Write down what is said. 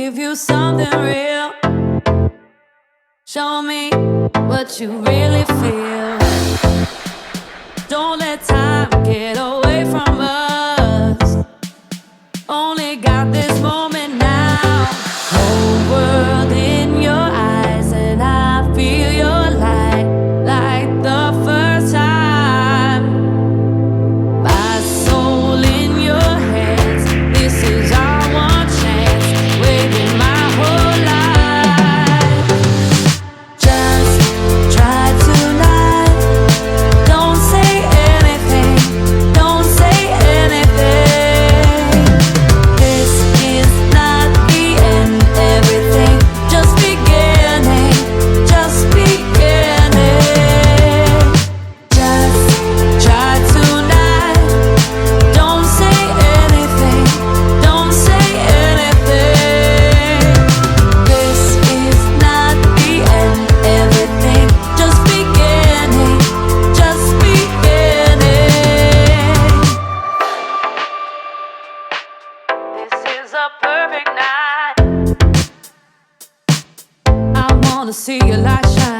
give you something real. Show me what you really feel. Don't let time get away from us. Only got this moment now. Whole world in your eyes, and I feel your light like the first time. My soul in your hands. This is our one chance. Waiting my whole life. Just try tonight. Don't say anything. Don't say anything. This is not the end. Everything just beginning. Just beginning. Just try tonight. Don't say anything. Don't say anything. This is not the end. Everything just beginning. Just beginning. This is a perfect night. I wanna see your light shine.